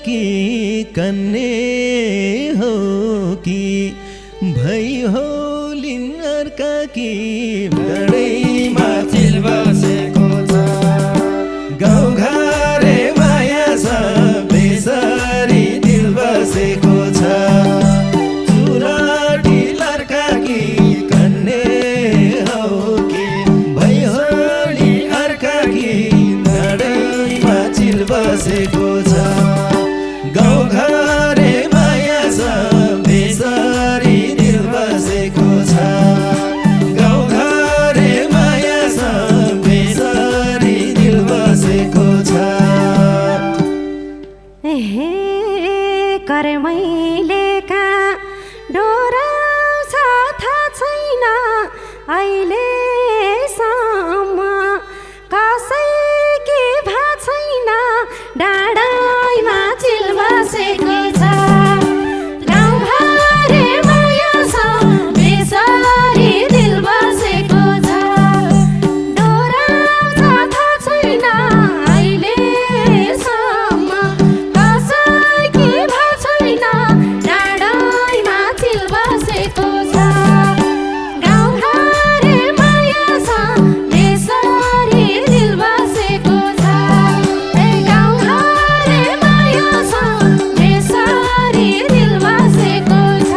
कि कन्ने हो कि भई होलिन् अर्का कि डरैमा चिल बसेको छ गाउँघरे माया छ बेसरी दिल बसेको छ चुराटी लर्का कि कन्ने हो कि भई होली अर्का कि डरैमा चिल बसेको छ गाउँघरे माया छ बेसरी दिल बसेको छ गाउँघरे माया छ बेसरी दिल बसेको छ करमैले कहाँ डोराउँछ थाहा छैन अहिलेसम्म कसैकी भा छैन डाँडैमा चिल बसेको छ गाउँघरे माया छ बेसरी दिल बसेको छ डोराउँछ थाहा छैन अहिलेसम्म कसैकी भा छैन डाँडैमा चिल बसेको छ गाउँघरे माया छ बेसरी दिल बसेको छ गाउँघरे माया छ बेसरी दिल बसेको छ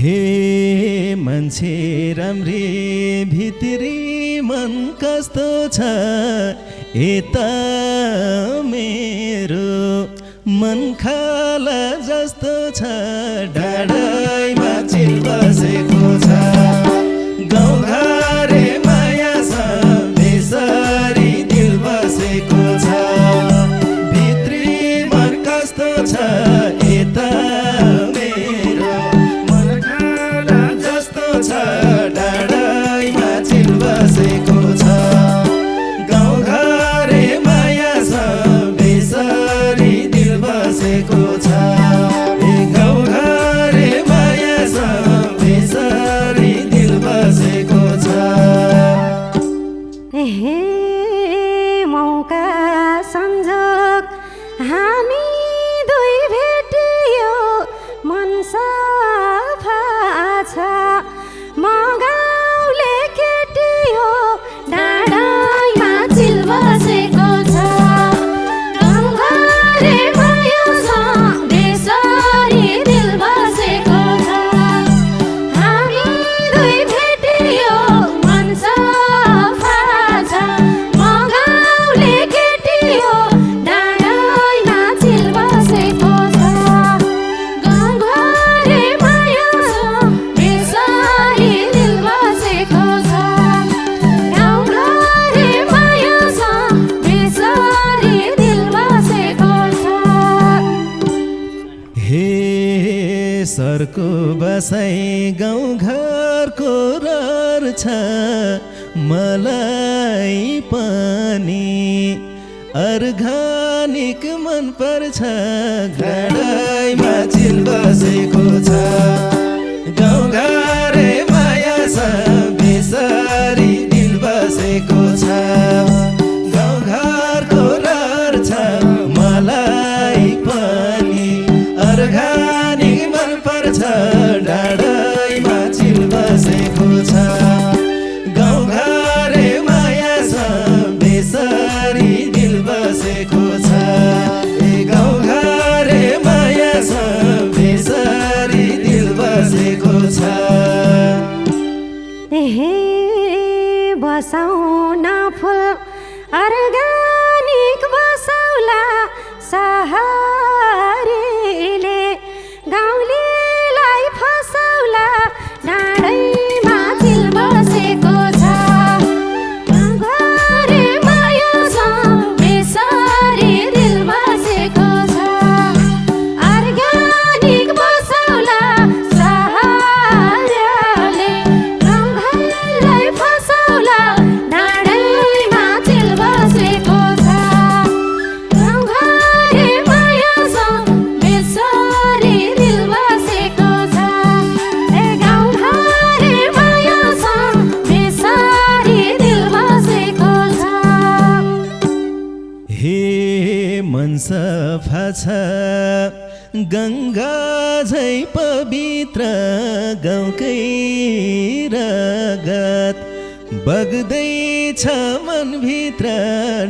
हे मान्छे राम्री भित्री मन कस्तो छ यता मेरो मन खाला जस्तो छ डाँडैमा चिल बसेको छ गाउँघरे माया छ बेसरी दिल बसेको छ भित्री मन कस्तो छ यता मेरो मन खाला जस्तो छ डाँडैमा चिल बसेको छ गाउँघरे माया छ बेसरी दिल बसेको छ गाउँघरे माया छ बेसरी दिल बसेको छ मौका संजोग हामी दुई भेटियो मन सफा छ म गाउँले केटी हो डाँडैमा चिल बसेको छ गाउँघरे माया छ बेसरी दिल बसेको छ हामी दुई भेटियो मन सफा छ म गाउँले केटी हो डाँडैमा चिल बसेको छ गाउँघरे माया छ बेसरी दिल बसेको छ गाउँघरे माया छ बेसरी दिल बसेको छ हे सरको बसाइ गाउँघरको रहर छ मलाई पनि अर्घानिक मन पर्छ डाँडैमा चिल बसेको छ गाउँघरे माया छ बेसरी दिल बसेको छ गाउँघरको रहर छ मलाई पनि अर्घानिक मन पर्छ डाँडैमा चिल बसेको छ गाउँघरे माया छ बेसरी दिल बसेको छ गाउँघरे माया छ बेसरी दिल बसेको छ बसाउन फुल अर्गानिक बसौला सहारीले गाउँलेलाई फसाउ छ गङ्गा झै पवित्र गाउँकै रगत बग्दैछ मनभित्र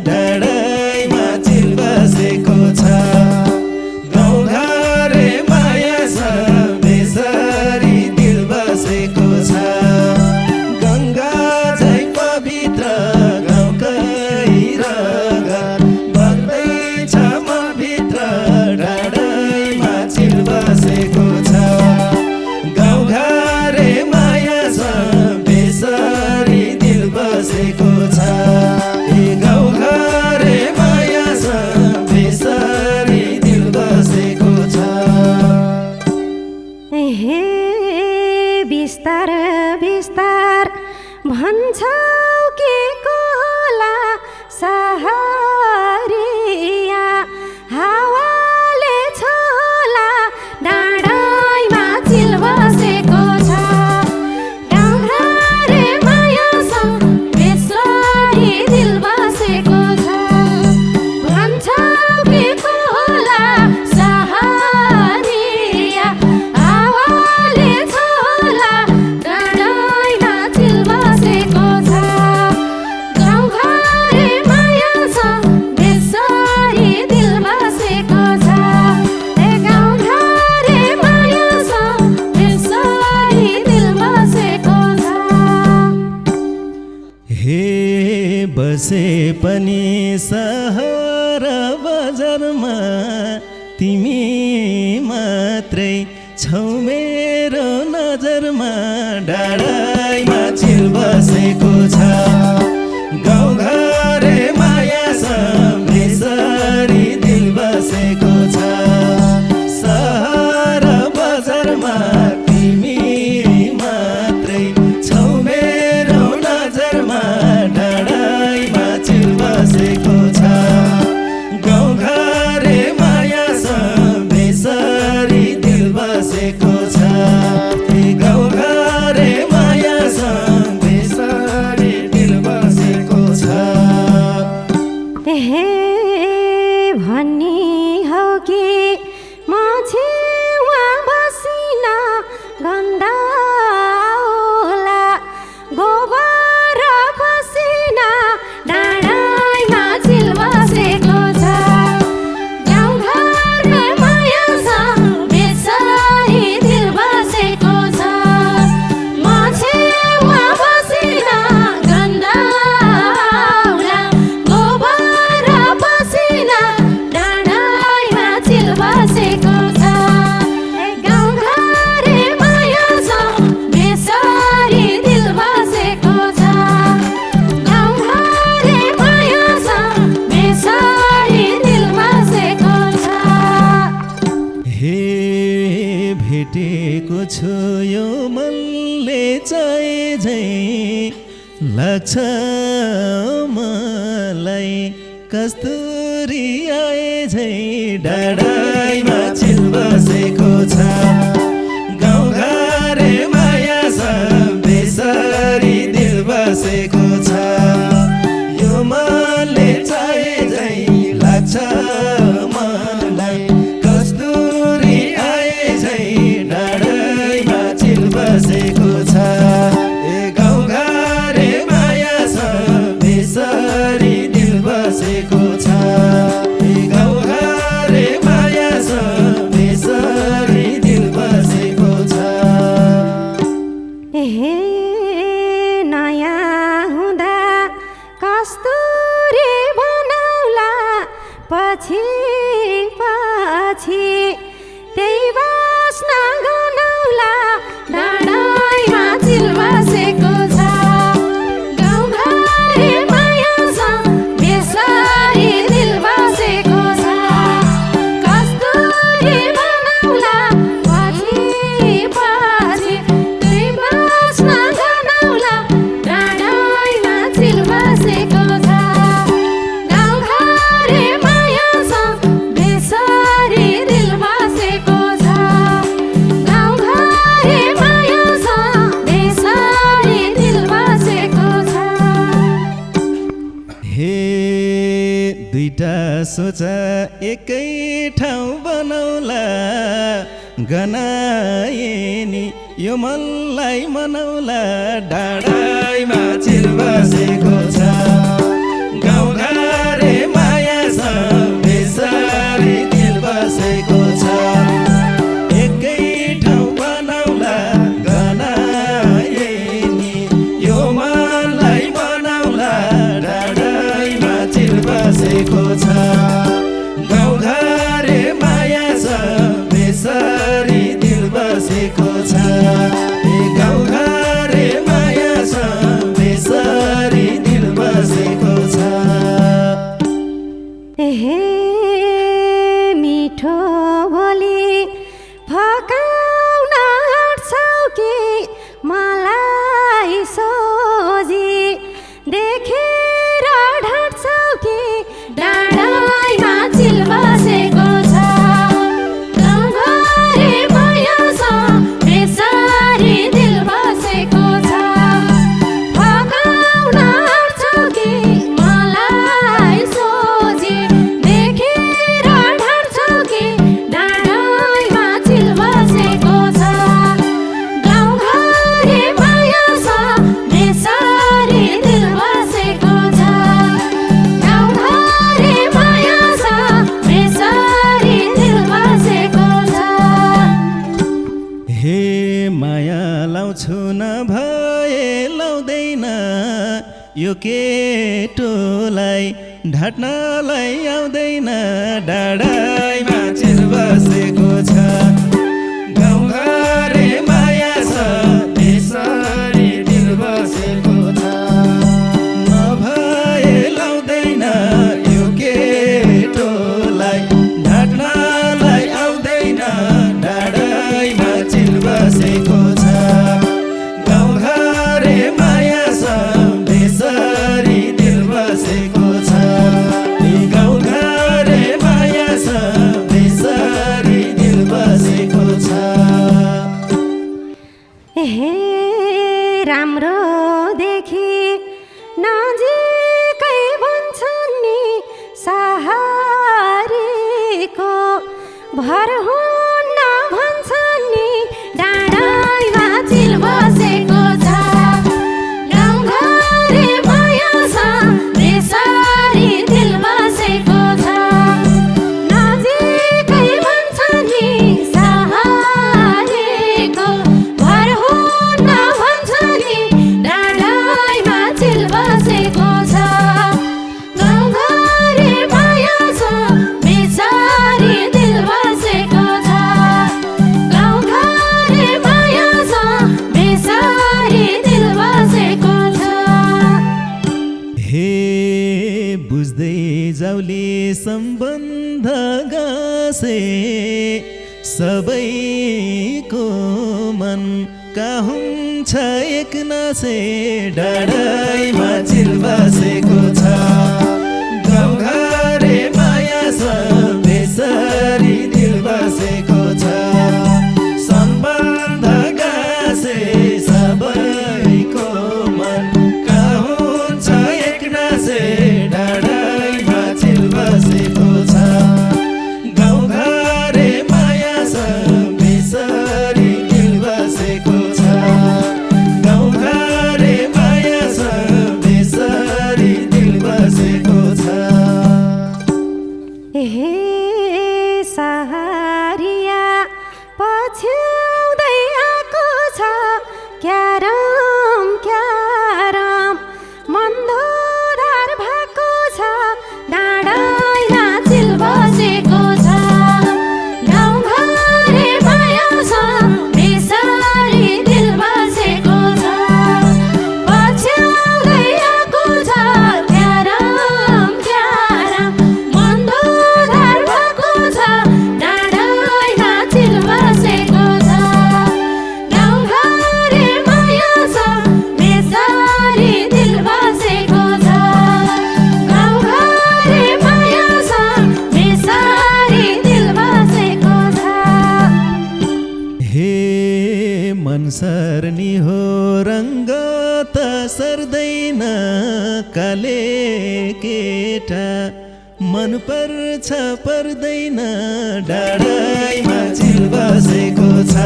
डाँडैमा चिल बसेको छ गाउँघरे माया छ बेसरी दिल बसेको छ गङ्गा झै पवित्र गाउँकै रगत बग्दैछ मनभित्र डाँडैमा चिल बसेको छ गाउँघरे माया छ बेसरी दिल बसेको छ ए गाउँघरे माया छ बेसरी दिल बसेको छ हे बिस्तार बिस्तार भन्छौ के कोला सहारिया हावाले छोला डाँडैमा चिल बसेको छ गाउँघरे माया छ बेसरी दिल बसेको छ भन्छौ के कोला सहारिया हावाले छोला डाँडैमा चिल बसेको छ गाउँघरे माया छ बेसरी दिल बसेको छ ए गाउँघरे माया छ बेसरी दिल बसेको छ हे बसे पनि सहर बजारमा तिमी मात्रै छौ मेरो नजरमा डाँडैमा चिल बसेको छ गाउँघरे माया छ बेसरी दिल बसेको छ सहर बजारमा तिमी मात्रै छौ मेरो नजरमा डाँडैमा चिल बसेको छ गाउँघरे माया छ बेसरी दिल बसेको छ ए गाउँघरे माया छ बेसरी दिल बसेको छ हे भन्ने हो कि म छेउमा बसिन गन्दा होला गोबर पसिना डाँडैमा चिल बसेको छ गाउँघरमा माया छ बेसरी दिल बसेको छ म छेउमा बसिन गन्दा होला गोबर पसिना डाँडैमा चिल बसेको छ ए गाउँघरे माया छ बेसरी दिल बसेको छ गाउँघरे माया छ बेसरी दिल बसेको छ हे भेटेको छु यो मनले चाहिँ झै लाग्छ मलाई कस्तुरी आए झै डाँडैमा चिल बसेको छ गाउँघरे माया छ बेसरी दिल बसेको छ यो मनले चाहे झै लाग्छ मलाई कस्तुरी आए झै डाँडैमा चिल बसेको छ ए गाउँघरे माया छ बेसरी दिल बसेको छ ए गाउँघरे माया छ बेसरी दिल सोच एकै ठाउँ बनाउला गनाएनी यो मनलाई मनाउला डाँडाइमा चिल बसेको छ गाउँघरे माया छ बेसरी दिल बसेको छ एकै ठाउँ बनाउला गनाएनी यो मनलाई मनाउला डाँडाइमा चिल बसेको छ गाउँघरे माया छ बेसरी दिल बसेको छ गाउँघरे माया छ बेसरी दिल बसेको छ हे मिठो बोली फकाउन आँट्छौ कि मलाई सोझी देखेर ढाँट्छौ कि डाँडाइमा चिल बसेको छ गाउँघरे माया छ बेसरी दिल बसेको छ फकाउन आँट्छौ कि मलाई सोझी देखेर ढाँट्छौ कि डाँडाइमा चिल बसेको छ गाउँघरे माया छ बेसरी दिल बसेको छ गाउँघरे माया छ बेसरी दिल बसेको छ हे माया लाउँछु नभए लाउँदैन यो केटोलाई ढाट्नलाई आउँदैन डाँडाइमा चिल बसेको छ गाउँघरे माया छ बेसरी दिल बसेको छ नभए लाउँदैन यो केटोलाई ढाट्नलाई आउँदैन डाँडाइमा चिल बसेको छ गाउँघरे माया छ बेसरी दिल बसेको छ गाउँघरे माया छ बेसरी दिल बसेको छ हे राम्रो देखि नजिकै भन्छन् नि सहारीको भर हुन्न भन्छन् नि डाँडाइमा चिल बसेको छ गाउँघरे माया छ बेसरी दिल बसेको छ नजिकै भन्छन् नि सहारीको भर हुन्न भन्छन् नि डाँडाइमा चिल बसेको छ गाउँघरे माया छ बेसरी दिल बसेको छ गाउँघरे माया छ बेसरी दिल बसेको छ हे बुझ्दै जाउली सम्बन्ध गाँसे सबैको मन का हुन्छ एक नासे डाँडाइमा चिल बसेको छ गाउँघरे माया छ बेसरी दिल बसेको छ सम्बन्ध गाँसे सबैको मन का हुन्छ एक नासे डाँडाइमा चिल बसेको छ गाउँघरे माया छ बेसरी दिल बसेको छ गाउँघरे माया छ बेसरी दिल बसेको छ हे सहारिया पछ्याउँदै आएको छ क्यारम क्यारम मन्दोधार भएको छ डाँडाइमा चिल बसेको छ गाउँघरे माया छ बेसरी दिल बसेको छ पछ्याउँदै आएको छ क्यारम क्यारम मन्दोधार भएको छ डाँडाइमा चिल बसेको छ गाउँघरे माया छ बेसरी दिल बसेको छ गाउँघरे माया छ बेसरी दिल बसेको छ हे मन सर्नी हो रङ्ग त सर्दैन काले केटा मन पर्छ पर्दैन डाँडैमा चिल बसेको छ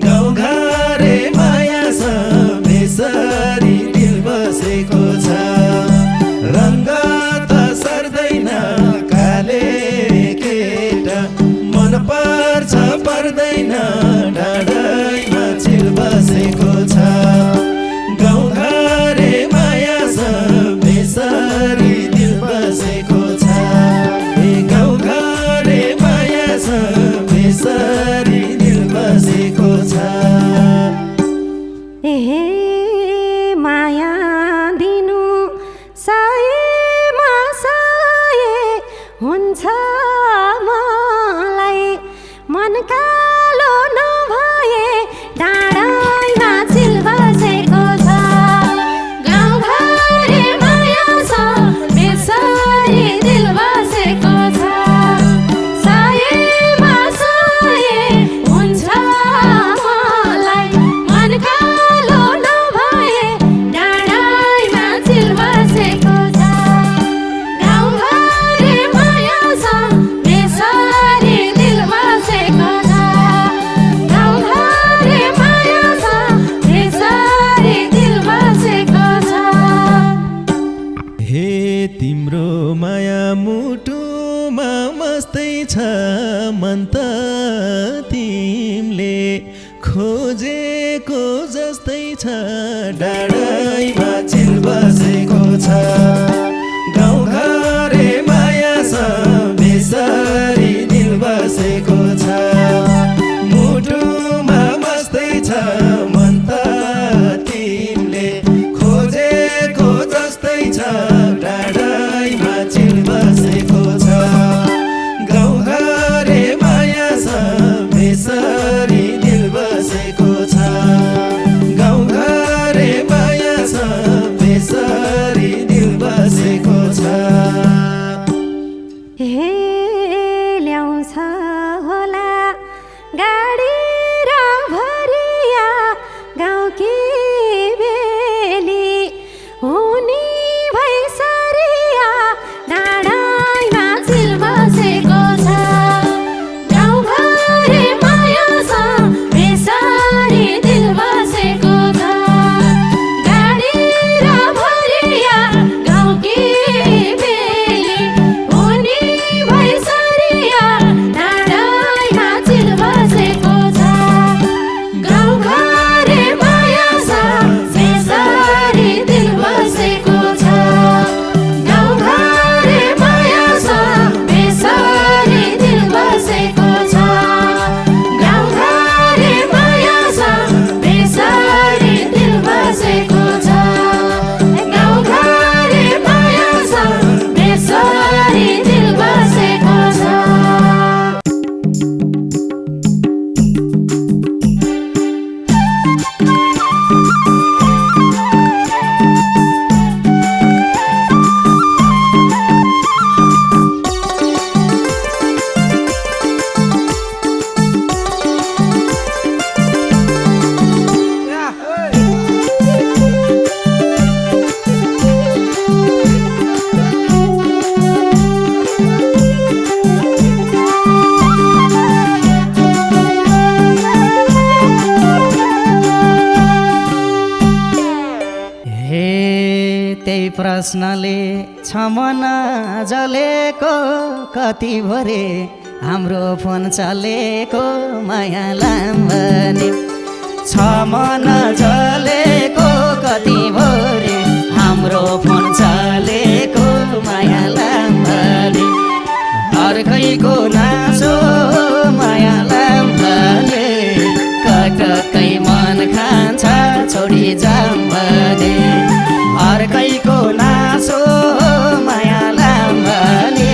गाउँघरे माया छ बेसरी दिल बसेको छ रङ्ग त सर्दैन काले केटा मन पर्छ पर्दैन डाँडैमा चिल बसेको छ गाउँघरे माया छ बेसरी दिल बसेको छ गाउँघरे माया छ बेसरी दिल बसेको छ ए माया दिनु सयमा सय हुन्छ मलाई मन कालो नभए डाँडैमा चिल बसेको छ गाउँघरे माया छ बेसरी दिल बसेको छ सयमा सय हुन्छ मलाई मन कालो नभए डाँडैमा चिल बसेको छ गाउँघरे माया छ बेसरी दिल बसेको छ गाउँघरे माया छ बेसरी दिल बसेको छ हे तिम्रो माया मुटुमा मस्तै छ मन त तिमीले खोजेको जस्तै छ डाँडैमा चिल बसेको छ गाउँघरे माया छ बेसरी दिल बसेको छ मुटुमा मस्तै छ मन त तिमीले खोजेको जस्तै छ डाँडैमा चिल बसेको छ गाउँघरे माया छ बेसरी दिल बसेको छ गाउँघरे माया छ बेसरी दिल बसेको छ हे ल्याउँछ होला गाडी र भरिया गाउँकी बेली हुनी भैसरिया डाँडैमा चिल बसेको छ गाउँघरे माया छ बेसरी दिल बसेको छ गाडी र भरिया गाउँकी बेली हुनी भैसरिया डाँडैमा चिल बसेको छ गाउँघरे माया छ बेसरी दिल बसेको छ गाउँघरे माया छ बेसरी दिल बसेको छ गाउँघरे माया छ बेसरी दिल बसेको छ गाउँघरे माया छ बेसरी दिल बसेको छ हे त्यही प्रश्नले छ मन जलेको कति भरे हाम्रो फोन चलेको माया लाम्बने छ मन जलेको कति भरे हाम्रो फोन चलेको माया लाम्बने अर्कैको नासो माया लाम्बने कटकै मन खान्छ छोडी जाम भने अर्कैको नासो माया लाम्बने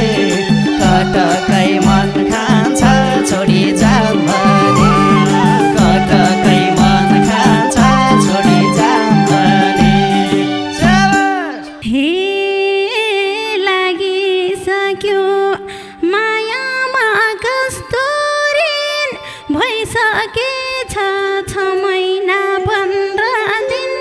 कटकै मन खान्छ छोडी जाम भने कटकै मन खान्छ छोडी जाम भने हे लागिसक्यो मायामा कस्तुरी भइसकेछ 6 महिना 15 दिन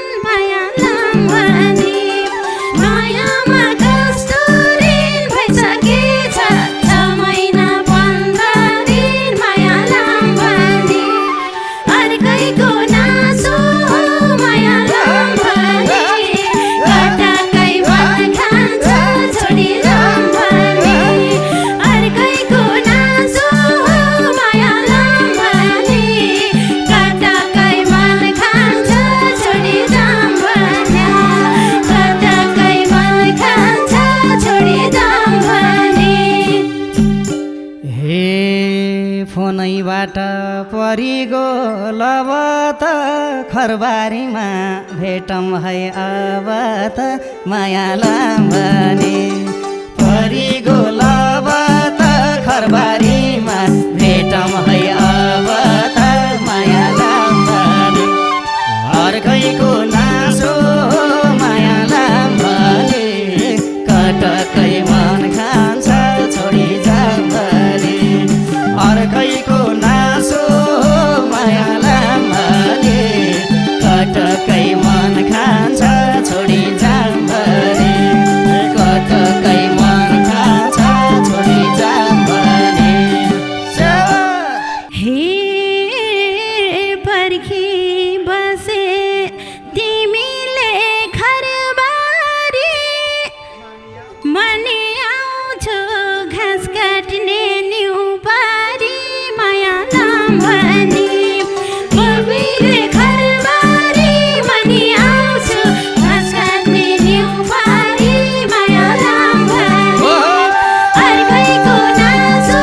परिगो लब त खरबारीमा भेटम है अब त माया लाम्बने परिगो लब त खरबारीमा भेटम है अब त माया लाम्बने अर्कैको नासो माया लाम्बने कटकै मन खान्छ छोडी जाम्बने अर्कैको नासो माया लाम्बने कटकै मन खान्छ छोडी जाम्बने कटकै मन खान्छ छोडी जाम्बने हे पर्खी बसे तिमीले खरबारी मने आउँछु घाँस काट्ने न्यु पारी माया लाम्बने बबिले खरबारी मने आउँछु घाँस काट्ने न्यु पारी माया लाम्बने अर्कैको नासो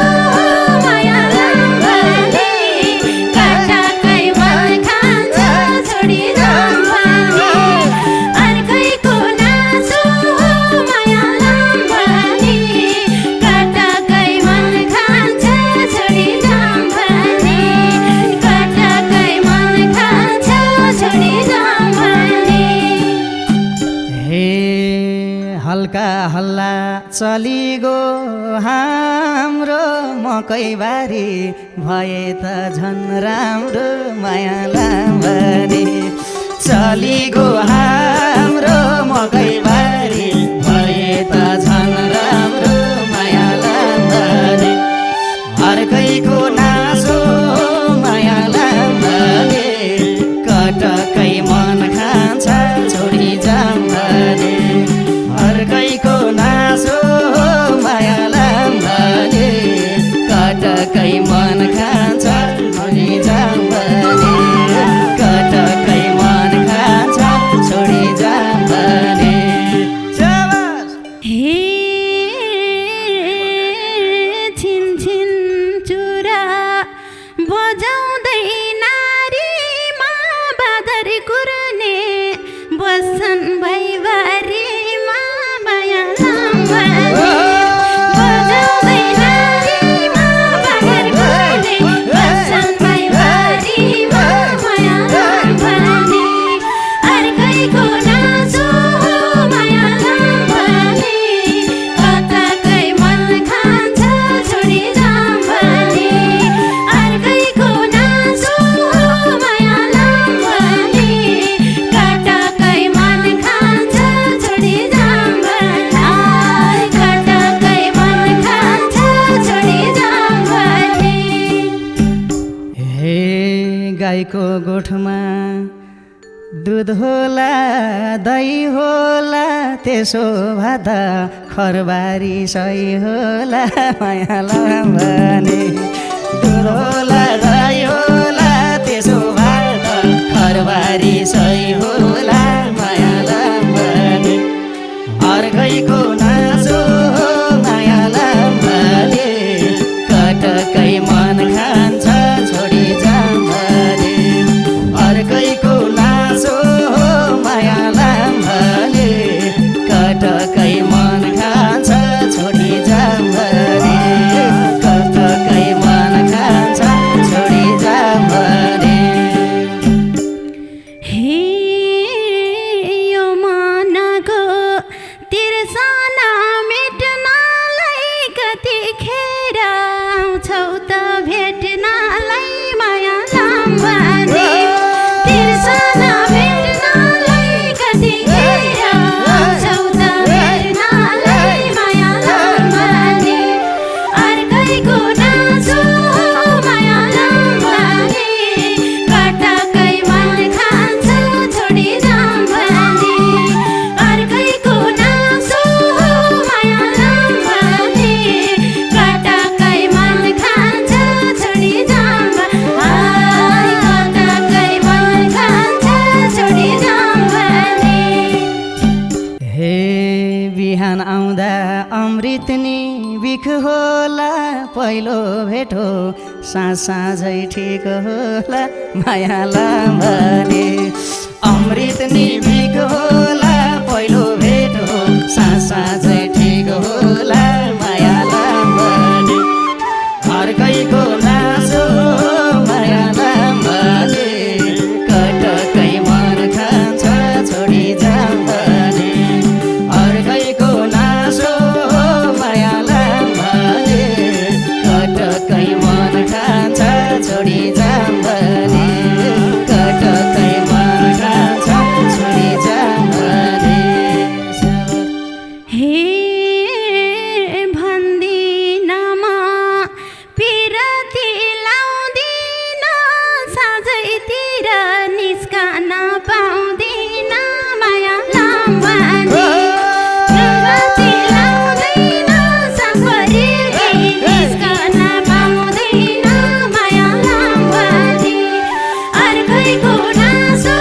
माया लाम्बने कटकै मन खान्छ छोडी जाम्बने अर्कैको नासो माया लाम्बने कटकै मन खान्छ छोडी जाम्बने कटकै मन खान्छ छोडी जाम्बने हे हल्का हल्ला चलिगो हाम्रो मकैबारी भए त झन् राम्रो माया लाम्बने चलिगो हाम्रो मकैबारी भए त झन् राम्रो माया लाम्बने अर्कैको नासो माया लाम्बने कटकै मन खान्छ छोडी जाम्बने अर्कैको नासो माया लाम्बने कटकै मन खान्छ छोडी जाम्बने कटकै मन खान्छ छोडी जाम्बने हे छिन छिन चुरा बजाउँदै नारीमा बादर कुर्ने बस्छन् भैबारीमा माया लाम्बने बजाउँदै नारीमा बादर कुर्ने बस्छन् भैबारीमा माया लाम्बने अर्कैको नासो माया लाम्बने कतकै मन खान्छ छोडी जाम्बने अर्कैको नासो माया लाम्बने कतकै मन खान्छ छोडी जाम्बने कतकै मन खान्छ छोडी जाम्बने हे गाईको गोठमा दुध होला दही होला त्यसो भए त खरबारी सही होला माया लाम्बने दुध होला दही होला त्यसो भए त खरबारी सही होला माया लाम्बने अर्कैको नासो माया लाम्बने कटकै मन खान्छ छोडी जाम्बने अर्कैको नासो माया लाम्बने कटकै मन खान्छ छोडी जाम्बने कटकै मन खान्छ छोडी जाम्बने हे यो मनको तिर्सना मेट्नलाई कतिखेर आउँछौ त भेट्नलाई माया लाम्बने तिर्सना मेट्नलाई कतिखेर आउँछौ त भेट्नलाई माया लाम्बने अर्कैको नासो माया लाम्बने कटकै मन खान्छ छोडी जाम्बने अर्कैको नासो माया लाम्बने कटकै मन खान्छ छोडी जाम्बने कटकै मन खान्छ छोडी जाम्बने हे बिहान आउँदा अमृत नि बिख होला पहिलो भेट हो साँझै ठिक होला माया लाम्बाने अमृत निभिक होला पहिलो भेट हो साँझै ठिक होला माया लाम्बाने अर्कैको नासो माया लाम्बाने कटकै मन खान्छ छोडी जाम्बाने अर्कैको नासो माया लाम्बाने कटकै मन खान्छ छोडी जाम्बाने कटकै मन खान्छ छोडी जाम्बाने हे भन्दिनमा पिरती लाउँदिन साँझैतिर निस्कन पाउँदिन माया लाम्बाने पिरती लाउँदिन साँझभरि निस्कन पाउँदिन माया लाम्बाने अर्कैको नासो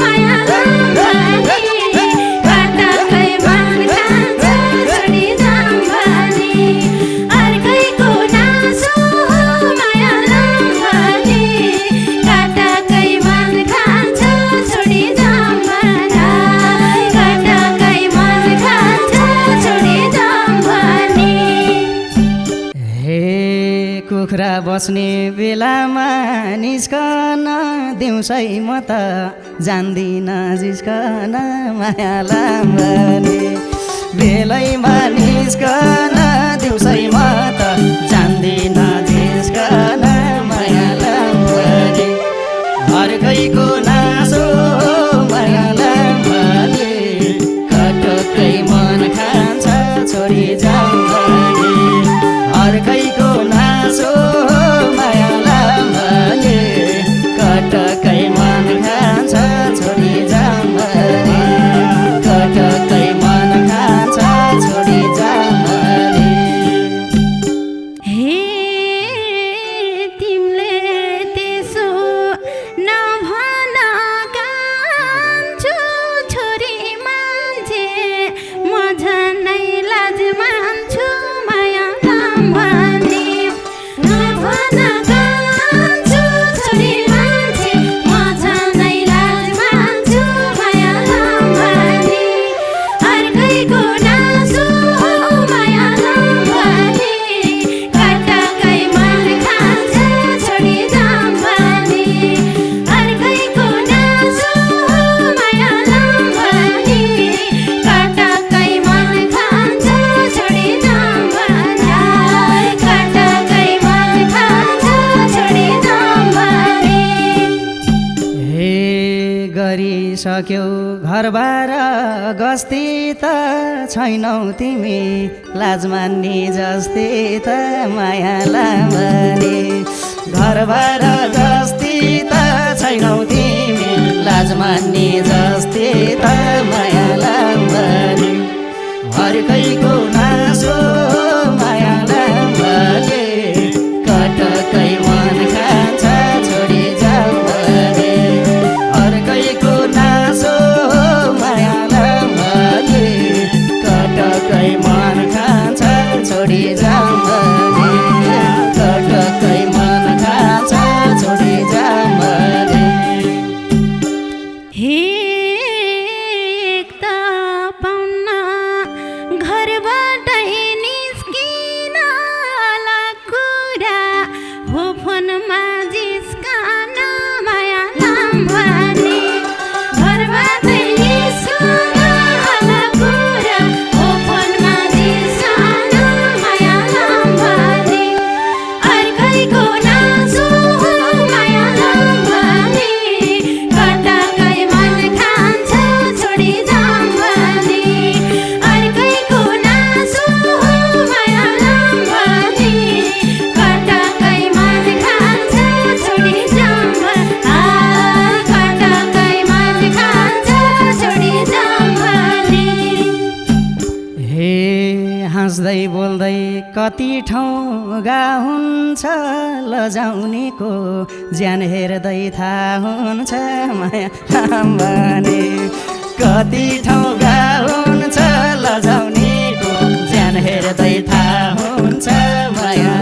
माया लाम्बाने कटकै मन खान्छ छोडी जाम्बाने अर्कैको नासो माया लाम्बाने कटकै मन खान्छ छोडी जाम्बाने कटकै मन खान्छ छोडी जाम्बाने हे कुखुरा बस्ने बेलामा निस्कन दिउँसै म त जान्दिन जिस्कन माया लाम्बाने बेलैमा निस्कन दिउँसै म त जान्दिन जिस्कन माया लाम्बाने अर्कैको नासो माया लाम्बाने कटकै मन खान्छ छोडी जाम्बाने अर्कैको नासो माया लाम्बाने कटकै मन खान्छ छोडी जाम्बाने कटकै मन खान्छ छोडी जाम्बाने हे तिमीले त्यसो नभन कान्छु छोरी मान्छे म झनै लाज मान्छु माया लाम्बाने नभन कान्छु छोरी मान्छे म झनै लाज मान्छु माया लाम्बाने अर्कैको नासो माया लाम्बाने कटकै मन खान्छ छोडी जाम्बाने अर्कैको नासो माया लाम्बाने कटकै मन खान्छ छोडी जाम्बाने कटकै मन खान्छ छोडी जाम्बाने हे गरिसक्यौ घरबार गस्ती त छैनौ तिमी लाज मान्ने जस्तै त माया लाम्बाने घरबार गस्ती त छैनौ तिमी लाज मान्ने जस्तै त माया लाम्बाने अर्कैको नासो माया लाम्बाने कटकै मन खान्छ छोडी जाम्बाने अर्कैको नासो माया लाम्बाने कटकै मन खान्छ छोडी जाम्बाने कटकै मन खान्छ छोडी जाम्बाने हे एक त पाउन घरबाटै निस्किन होला कुरा हो फोनमा जिस्कन माया लाम्बाने घरबाटै निस्कन होला कुरा हो फोनमा जिस्कन माया लाम्बाने अर्कैको नासो माया लाम्बाने कटकै मन खान्छ छोडी जाम्बाने अर्कैको नासो माया लाम्बाने कटकै मन खान्छ छोडी जाम्बाने कटकै मन खान्छ छोडी जाम्बाने हे हाँस्दै बोल्दै कति ठाउँ गा हुन्छ लजाउनेको ज्यान हेर्दै थाहा हुन्छ माया लाम्बाने कति ठाउँ गा हुन्छ लजाउनेको ज्यान हेर्दै थाहा हुन्छ माया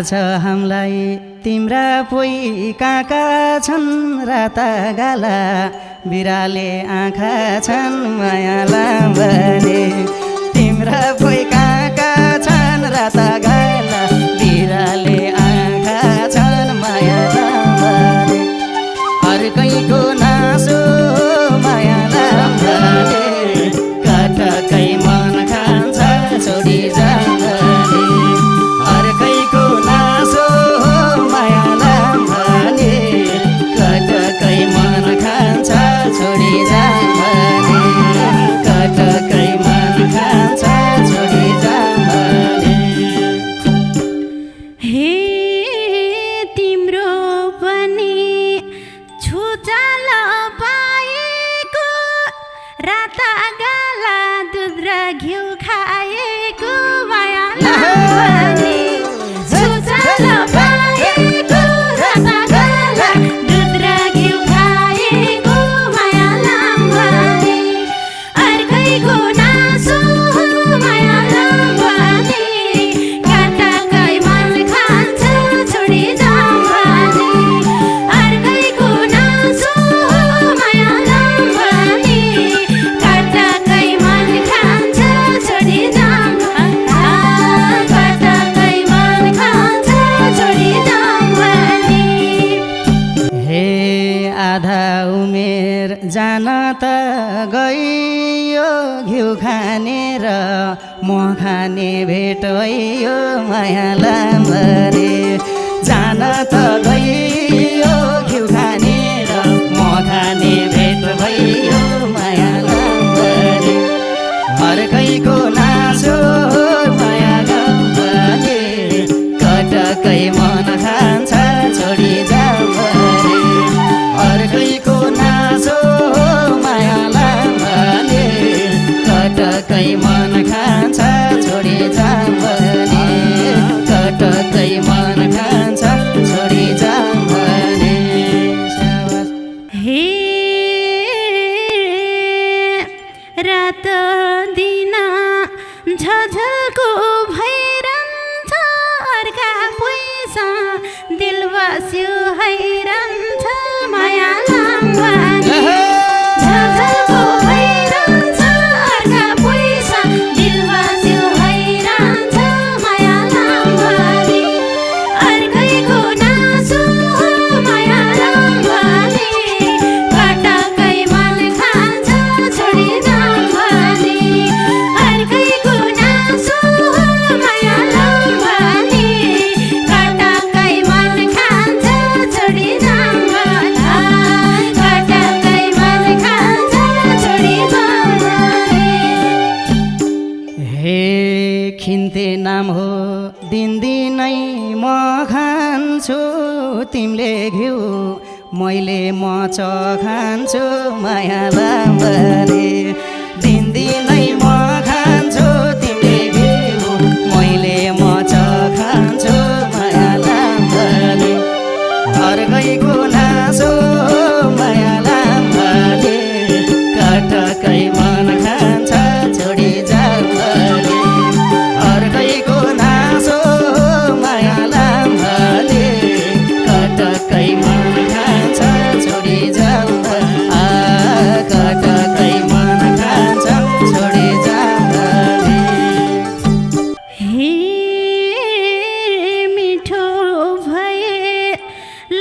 छ हामीलाई तिम्रा पोइ काका छन् राता गाला बिराले आँखा छन् माया लाम्बने तिम्रा पोइ काका छन् राता गाला बिराले आँखा छन् माया लाम्बने अर्कैको नासो माया लाम्बने कटकै मन खान्छ छोडी जाने अर्कैको नासो माया लाम्बने कटकै मन खान्छ छोडी जाने कटकै मन खान्छ छोडी जाने हे तिम्रो पनि छुचाल पाएको राता गाला दुध र घिउ खाएको माया लाम्बने छुचाल पाएको राता गाला दुध र घिउ खाएको माया लाम्बने अर्कैको नासो माया लाम्बने कटकै मन खान्छ छोडी जाने अर्कैको नासो माया लाम्बने कटकै मन खान्छ छोडी जाने कटकै मन खान्छ छोडी जाने हे आधा उमेर जान त गइयो घिउ खाने र म खाने भेट भइयो माया लाम्बने जान त गइयो घिउ खाने र म खाने भेट भइयो माया लाम्बने अर्कैको नासो माया लाम्बने कटकै मन खान्छ छोडी जाने अर्कैको नासो माया लाम्बने कटकै मन खान्छ छोडी जाने कटकै मन खान्छ छोडी जाने हे रात दिन झझल्को भइरहन्छ अर्का पैसा दिल बस्यो हैरहन्छ माया लाम्बने झझल्को भइरहन्छ अर्का पैसा दिल बस्यो हैरहन्छ माया लाम्बने अर्कैको नासो माया लाम्बने कटकै मन खान्छ छोडी जाने अर्कैको नासो माया लाम्बने कटकै मन खान्छ छोडी जाने कटकै मन खान्छ छोडी जाने हे खिन्ते नाम हो दिनदिनै म खान्छु तिमीले घिउ मैले म खान्छु माया लाम्बने दिनदिनै म खान्छु तिमीले घिउ मैले म खान्छु माया लाम्बने अर्कैको नासो माया लाम्बने कटकै मन खान्छ छोडी जाने अर्कैको नासो माया लाम्बने कटकै मन खान्छ छोडी जाने कटकै मन खान्छ छोडी जाने हे मिठो भए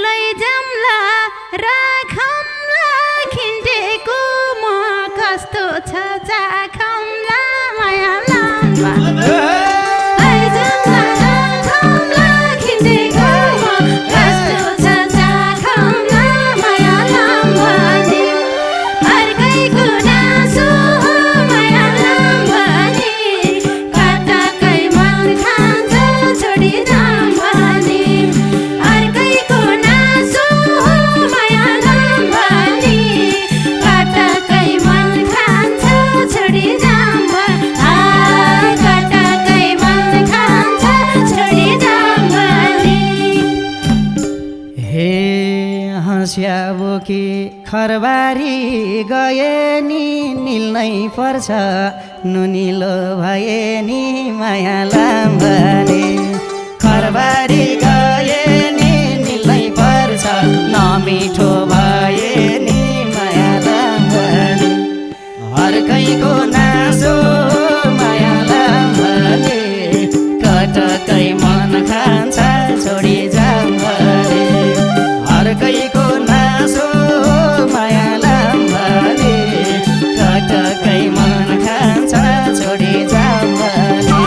लैजाउँला राखौँला खिन्टेको म कस्तो छ चाखौँला माया लाम्बने लैजाउँला राखौँला खिन्टेको म कस्तो छ चाखौँला माया लाम्बने अर्कैको नासो माया लाम्बने कटकै मन खान्छ छोडी जाने अर्कैको नासो माया लाम्बने कटकै मन खान्छ छोडी जाने कटकै मन खान्छ छोडी जाने हे हँसिया बोकी खरबारी गए नि निल्नै पर्छ नुनिलो भए नि माया लाम्बने खरबारी गए नि निल्नै पर्छ नमिठो भए नि माया लाम्भने अर्कैको नासो माया लाम्भने कटकै मन खान्छ छोडी जाम भने अर्कैको नासो माया लाम्भने कटकै मन खान्छ छोडी जाम भने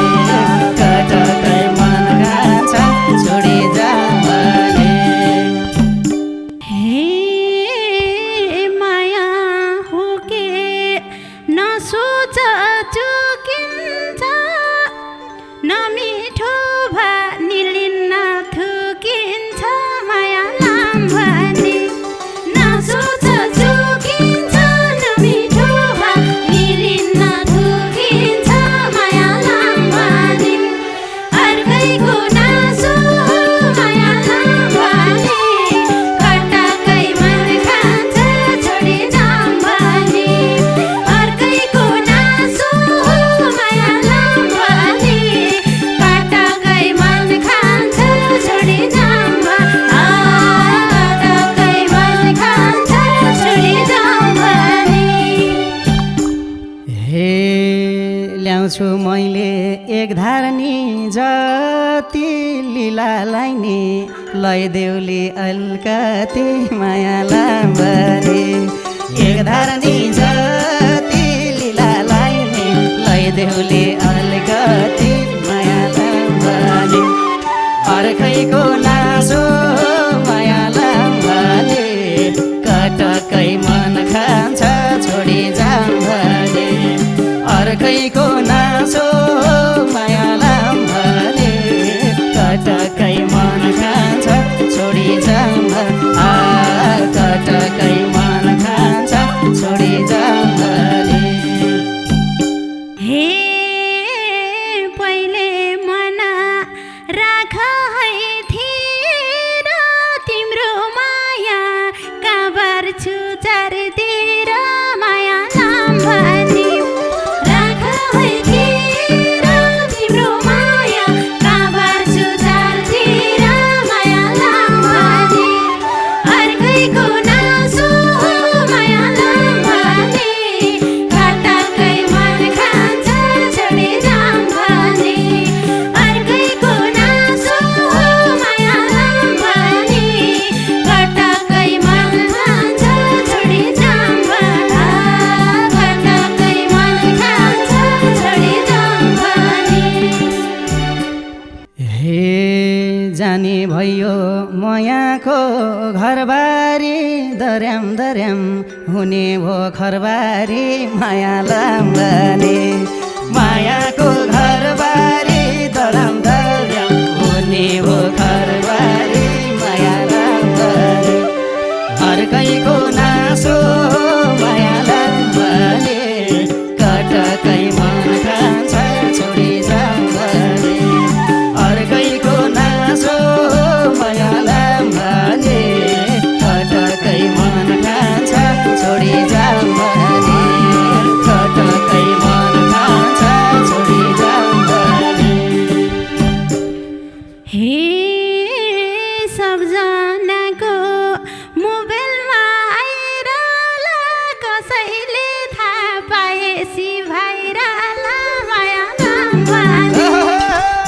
कटकै मन खान्छ छोडी जाम भने हे माया हो के नसोच चुकिन्छ नमिठो भा निलिन्न थुकिन्छ माया लाम्भने नसोच चुकिन्छ नमिठो भा निलिन्न थुकिन्छ माया लाम्भने अर्कैको नासो माया लाम्भने कटकै मन खान्छ छोडी जाम भने अर्कैको नासो माया लाम्भने कटकै मन खान्छ छोडी जाम कटकै मन खान्छ छोडी जाम भने हे ल्याउँछु मैले एक धारनी जति लीलालाई नि लैदेउली अलिकति माया लाम्भने एक धारनी जति लीलालाई नि लैदेउली अलिकति माया लाम्भने अर्कैको नासो माया लाम्भने कटकै मन खान्छ छोडी जाम भने अर्कैको नासो माया लाम्भने कटकै मन खान्छ छोडी जाम कटकै मन खान्छ छोडी जाम भने हे पहिले मना राख है थिर तिम्रो माया काबर छु चारतिर माया लाम्भने राख है थिर तिम्रो माया काबर छु चारतिर माया लाम्भने अर्कैको नासो माया लाम्भने कटकै मन खान्छ छोडी जाम भने अर्कैको नासो माया लाम्भने कटकै मन खान्छ छोडी जाम कटकै मन खान्छ छोडी जाम भने हे जाने भयो मयाको घरबारी दर्याम दर्याम हुने भो खरबारी माया लाम्भने मायाको घरबारी दर्याम दर्याम हुने भो खरबारी माया लाम्भने अर्कैको नासो माया लाम्भने कटकै मन खान्छ छोडी जाम भने अर्कैको नासो माया लाम्भने कटकै मन खान्छ छोडी जाम भने कटकै मन खान्छ छोडी जाम भने हे सबजनाको मोबाइलमा आइरहला कसैले थाहा पाएसी भाइरहला माया लाम्भने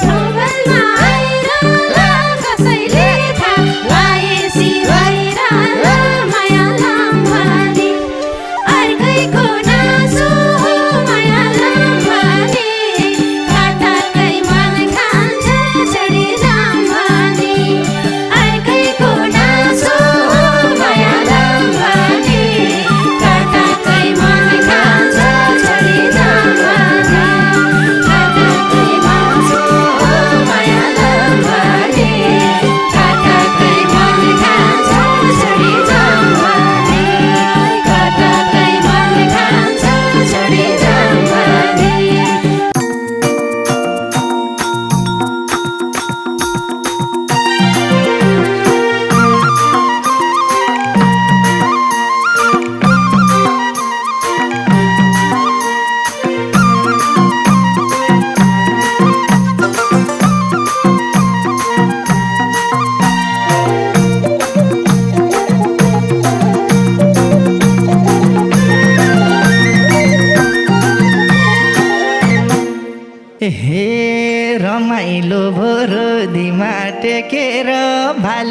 मोबाइलमा आइरहला कसैले थाहा पाएसी भाइरहला माया लाम्भने अर्कैको नासो माया लाम्भने कटकै मन खान्छ छोडी जाम भने अर्कैको नासो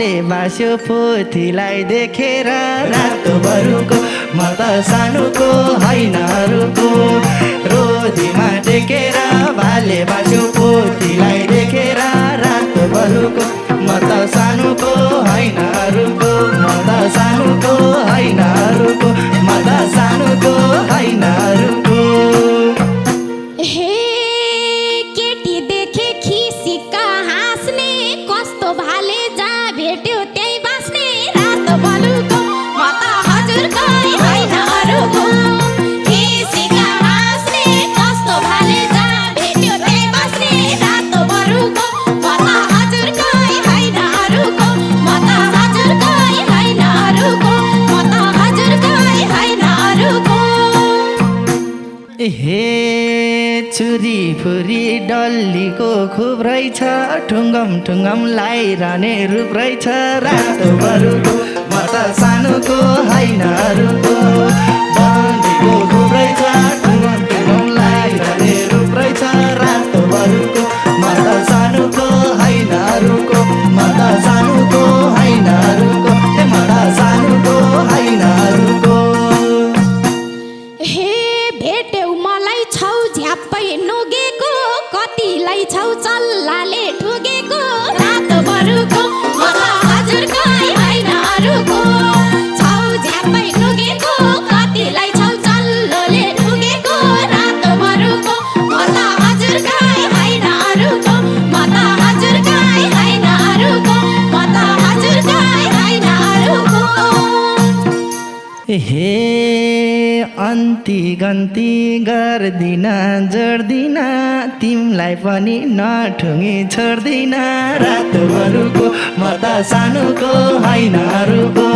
भाले बास्यो पोथीलाई देखेर रातोभरको म त सानोको होइन अरूको रोदीमा टेकेर भाले बास्यो पोथीलाई देखेर रातोभरको म त सानोको होइन अरूको म त सानोको होइन अरूको म त सानोको होइन अरूको हे केटी देखे खिसिक्का हाँस्ने कस्तो भाले जहाँ भेट्यो त्यही बाँच्ने रातो बलुको म त हजुरकै होइन अरूको खिसिक्का हाँस्ने कस्तो भाले जहाँ भेट्यो त्यही बाँच्ने रातो बलुको म त हजुरकै होइन अरूको म त हजुरकै होइन अरूको म त हजुरकै होइन अरूको हे चुरी फुरी डल्लीको खुब रहेछ ठुङ्गम ठुङ्गम लाइरहने रूप रहेछ रातोभरको म त सानोको होइन अरूको डल्लीको खुब रहेछ ठुङ्गम ठुङ्गम लाइरहने रूप रहेछ रातोभरको म त सानोको होइन अरूको म त सानोको होइन अरूको म त सानोको होइन अरूको हे भेट्यौ मलाई छौ झ्याप्पै नुगेको कतिलाई छौ चल्लाले ठुगेको रातो बरुको म त हजुरकै होइन अरूको छौ झ्याप्पै नुगेको कतिलाई छौ चल्लोले ठुगेको रातो बरुको म त हजुरकै होइन अरूको म त हजुरकै होइन अरूको म त हजुरकै होइन अरूको हे अन्ती गन्ती गर्दिन जोड्दिन तिमलाई पनि नठुङ्गी छोड्दिन रातोभरको म त सानोको होइन अरूको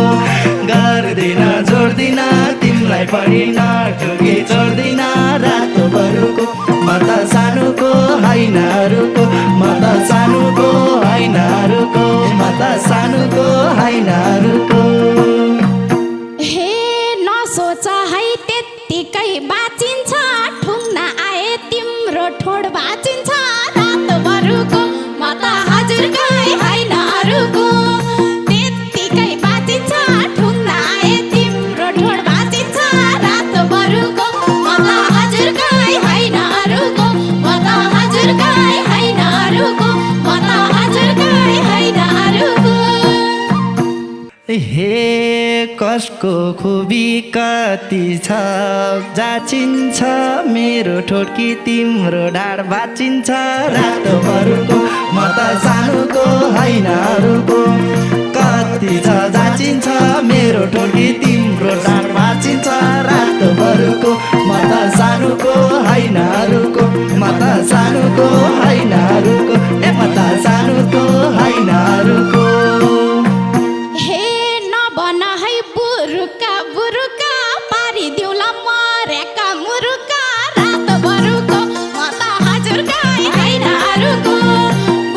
गर्दिन जोड्दिन तिमलाई पनि नठुङ्गी छोड्दिन रातोभरको म त सानोको होइन अरूको म त सानोको होइन अरूको म त सानोको होइन अरूको हे नसोच है त्यत्तिकै बाँचिन्छ ठुङ्न आए तिम्रो ठोड बाँचिन्छ रातोभरको म त हजुरकै होइन अरूको त्यत्तिकै बाँचिन्छ ठुङ्न आए तिम्रो ठोड बाँचिन्छ रातोभरको म त हजुरकै होइन अरूको म त हजुरकै होइन अरूको म त हजुरकै होइन अरूको हे कसको खुबी कति छ जाचिन्छ मेरो ठोड्की तिम्रो ढाड बाचिन्छ रातोभरको म त सानोको होइन अरूको कति छ जाचिन्छ मेरो ठोड्की तिम्रो ढाड बाचिन्छ रातोभरको म त सानोको होइन अरूको म त सानोको होइन अरूको म त सानोको होइन अरूको हे नबन है बुरुका बुरुका पारिदिउँला मरेका मुरुका रातोभरको म त हजुरकै होइन अरूको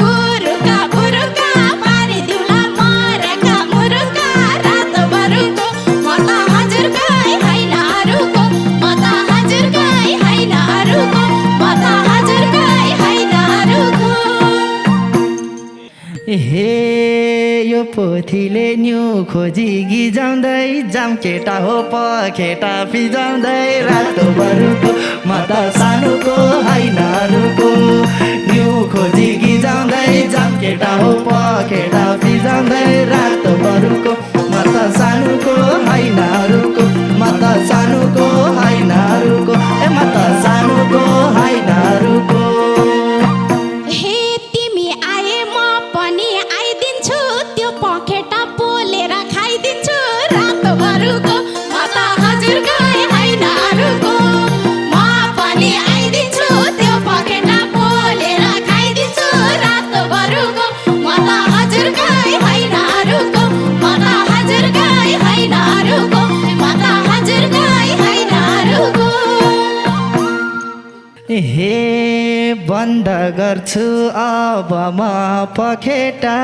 बुरुका बुरुका पारिदिउँला मरेका मुरुका रातोभरको म त हजुरकै होइन अरूको म त हजुरकै होइन अरूको म त हजुरकै होइन अरूको हे यो पोथीले न्यु खोजी गिजाउँदै जाम केटा हो पखेटा फिजाउँदै रातोभरको म त सानोको होइन अरूको न्यु खोजी गिजाउँदै जाम केटा हो पखेटा फिजाउँदै रातोभरको म त सानोको होइन अरूको म त सानोको होइन अरूको म त सानोको होइन अरूको हे तिमी आए म पनि आइदिन्छु त्यो पखेटा पोलेर खाइदिन्छु रातोभरको म त हजुरकै होइन अरूको म पनि आइदिन्छु त्यो पखेटा पोलेर खाइदिन्छु रातोभरको म त हजुरकै होइन अरूको म त हजुरकै होइन अरूको म त हजुरकै होइन अरूको हे बन्द गर्छु अब म पखेटा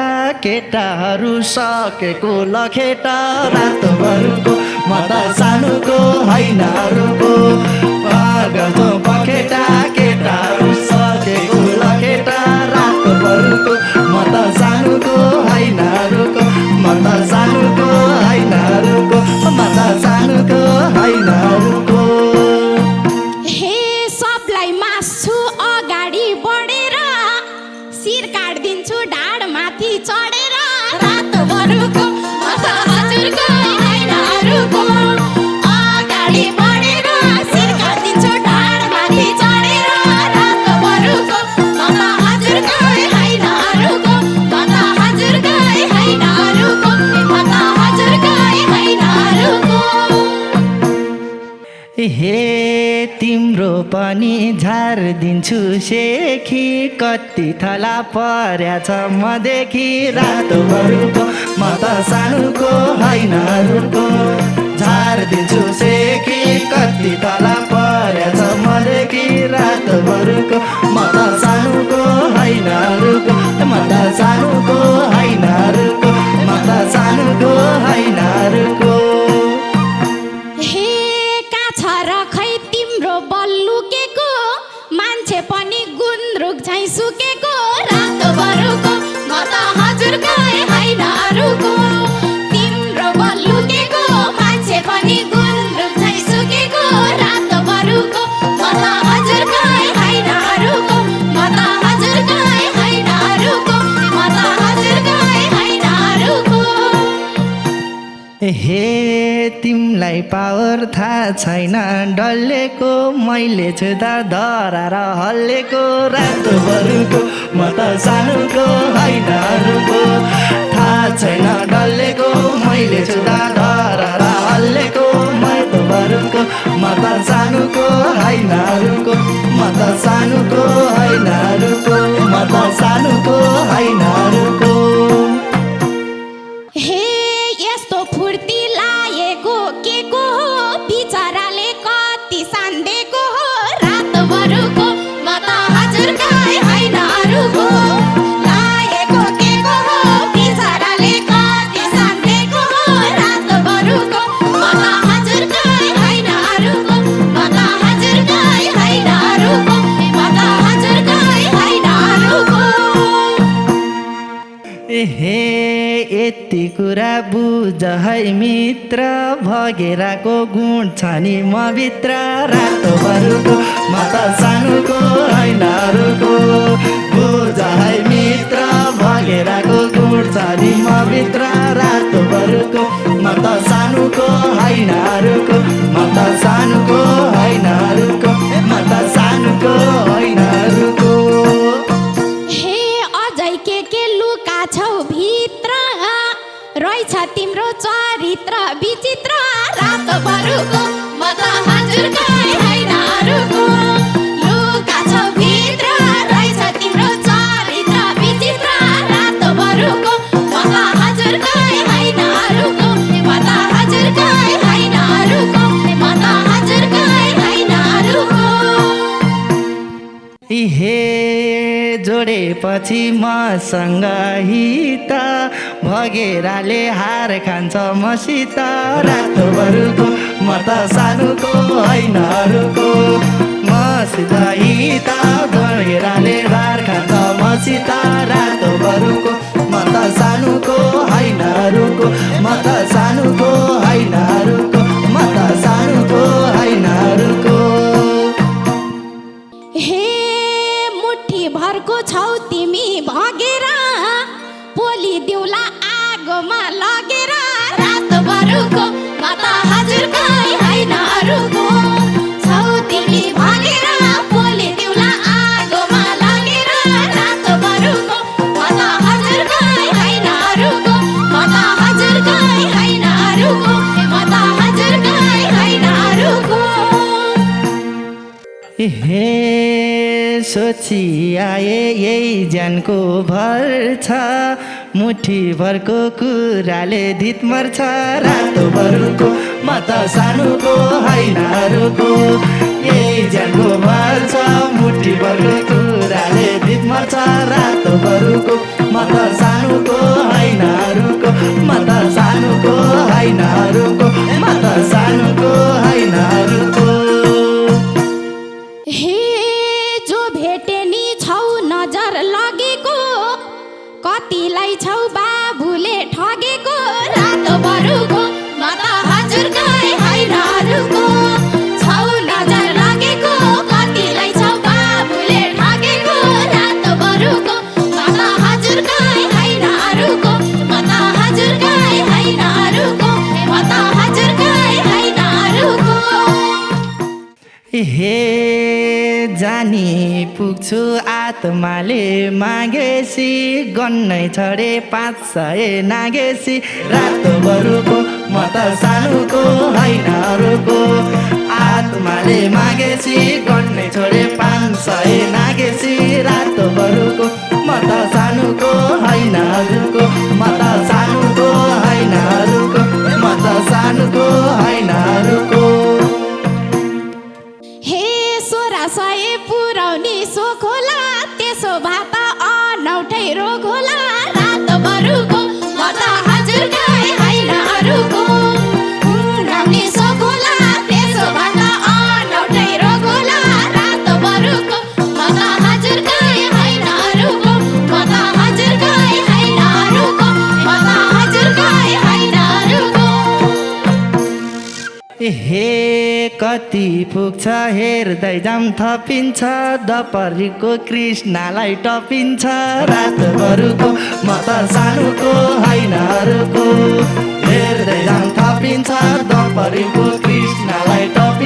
केटाहरू सकेको लखेटा रातोभरको म त सानोको होइन अरूको गर्छु पखेटा केटाहरू सकेको लखेटा रातोभरको म त सानोको होइन अरूको हे तिम्रो पनि झारिदिन्छु सेखी कति थला पर्याछ मदेखि रातोभरको म त सानोको होइन रुखको झारिदिन्छु सेखी कति थला पर्याछ मदेखि रातोभरको म त सानोको होइन रुखको म त सानोको होइन रुखको म त सानोको होइन रुखको मान्छे पनि गुन्द्रुक झैँ सुकेको रातोभरको म त हजुरको होइन अरूको तिम्रो बल्लुकेको मान्छे पनि गुन्द्रुक झैँ सुकेको रातोभरको म त हजुरको होइन अरूको म त हजुरको होइन अरूको म त हजुरको होइन अरूको हे तिमलाई पावर थाहा छैन डल्लेको मैले छुँदा धरार हल्लेको रातोभरको म त सानोको होइन अरूको थाहा छैन डल्लेको मैले छुँदा धरार हल्लेको रातोभरको म त सानोको होइन अरूको म त सानोको होइन अरूको म त सानोको होइन अरूको हे यस्तो फुर्ती लागेको के को हो बिचराले कति सान्देको हो रातोभरको म त हजुरको होइन अरूको लागेको के को हो बिचराले कति सान्देको हो रातोभरको म त हजुरको होइन अरूको म त हजुरको होइन अरूको म त हजुरको होइन अरूको हे यति कुरा बुझ है मित्र भगेराको गुण छ नि म भित्र रातोभरको म त सानोको होइन अरूको बुझ है मित्र भगेराको गुण छ नि म भित्र रातोभरको म त सानोको होइन अरूको म त सानोको होइन अरूको म त सानोको होइन अरूको के लुका छौ भित्र रहेछ तिम्रो चरित्र विचित्र रातोभरको म त हजुरको होइन अरूको लुका छौ भित्र रहेछ तिम्रो चरित्र विचित्र रातोभरको म त हजुरको होइन अरूको म त हजुरको होइन अरूको म त हजुरको होइन अरूको हे जोडेपछि मसँग हित भगेराले हार खान्छ मसित रातोभरको म त सानोको होइन अरूको मसित हित भगेराले हार खान्छ मसित रातोभरको म त सानोको होइन अरूको म त सानोको होइन अरूको म त सानोको होइन अरूको हे भरको छौ तिमी भगेर पोली दिउला आगोमा लगेर रातोभरको म त हजुरको होइन अरूको छौ तिमी भगेर पोली दिउला आगोमा लगेर रातोभरको म त हजुरको होइन अरूको म त हजुरको होइन अरूको म त हजुरको होइन अरूको हे सोची आए यही ज्यानको भर छ मुठीभरको कुराले धित मर्छ रातोभरको म त सानोको होइन अरूको यही ज्यानको भर छ मुठीभरको कुराले धित मर्छ रातोभरको म त सानोको होइन अरूको म त सानोको होइन अरूको म त सानोको होइन अरूको कतिलाई छौ बाबुले ठगेको रातोभरको म त हजुरको होइन अरूको छौ नजर लागेको कतिलाई छौ बाबुले ठगेको रातोभरको म त हजुरको होइन अरूको म त हजुरको होइन अरूको म त हजुरको होइन अरूको हे जानी पुग्छु आत्माले मागेसी गन्नै छडे 500 नागेसी रातोभरको म त सानोको होइन अरूको आत्माले मागेছি गर्ने छोडे 500 नागेছি रातोभरको म त सानुको होइन अरूको म त सानुको होइन अरूको म त सानुको होइन अरूको हे 1600 पुराउने सोख होला त्यसो भात अनौठै रोग होला रातभरको म त हजुरकै होइन अरूको पुराउने सोख होला त्यसो भात अनौठै रोग होला रातभरको म त हजुरकै होइन अरूको म त हजुरकै होइन अरूको म त हजुरकै होइन अरूको हे कति पुग्छ हेर्दै जाम थपिन्छ दपरीको कृष्णलाई टपिन्छ रातभरको म त सानुको होइन अरूको हेर्दै जाम थपिन्छ दपरीको कृष्णलाई टपिन्छ